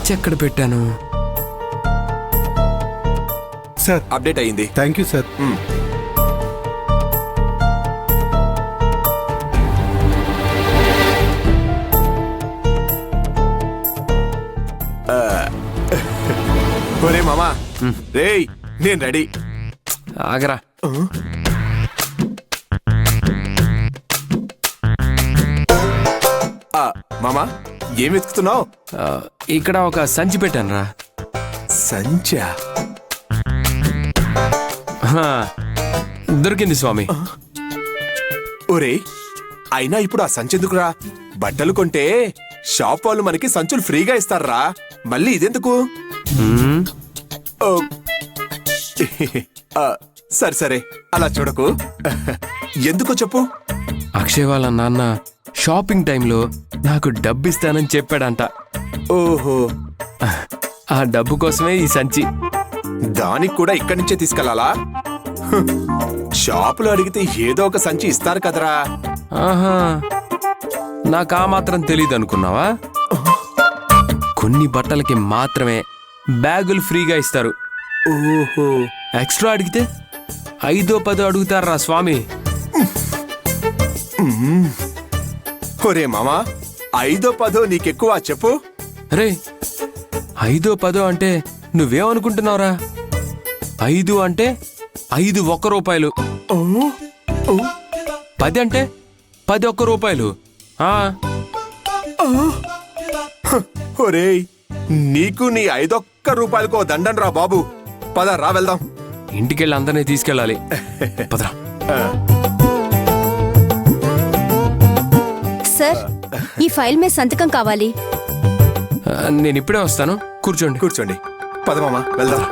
సంచి ఎక్కడ పెట్టాను? సార్ అప్డేట్ అయింది. Thank you sir. ఒరే మామా, రేయ్ నేను రెడీ. ఆగరా. మామా ఏం వెతుకుతున్నావు? ఇక్కడ ఒక సంచి పెట్టాను రా. సంచా? దొరికింది స్వామి. ఒరే అయినా ఇప్పుడు ఆ సంచి ఎందుకురా? బట్టలు కొంటే షాప్ వాళ్ళు మనకి సంచులు ఫ్రీగా ఇస్తారా, మళ్ళీ ఇదెందుకు? ఓ, సరే సరే అలా చూడకు. ఎందుకో చెప్పు. అక్షయ్ వాళ్ళ నాన్న షాపింగ్ టైంలో నాకు డబ్బు ఇస్తానని చెప్పాడంట. ఓహో, ఆ డబ్బు కోసమే ఈ సంచి. దానికి కూడా ఇక్కడి నుంచే తీసుకెళ్లాలా? షాపులో అడిగితే ఏదో ఒక సంచి ఇస్తారు కదరా. ఆహా, నాకు ఆ మాత్రం తెలియదు అనుకున్నావా? కొన్ని బట్టలకి మాత్రమే బ్యాగులు ఫ్రీగా ఇస్తారు. ఓహో, ఎక్స్ట్రా అడిగితే 5-10 అడుగుతారా స్వామి. ఒరే మామా, 5-10 నీకెక్కువ చెప్పు. రే, 5-10 అంటే నువ్వేమనుకుంటున్నావురా? 5 అంటే 5 ఒక్క రూపాయలు, 10 అంటే 10 ఒక్క రూపాయలు. ఒరేయ్, నీకు నీ 5 రూపాయలకో దండం రా బాబు. పద రా వెళ్దాం. ఇంటికెళ్ళి అందరినీ తీసుకెళ్ళాలి. పదరా. సార్, ఈ ఫైల్ మీద సంతకం కావాలి. నేను ఇప్పుడే వస్తాను, కూర్చోండి. కూర్చోండి. పద మామా వెళ్దాం.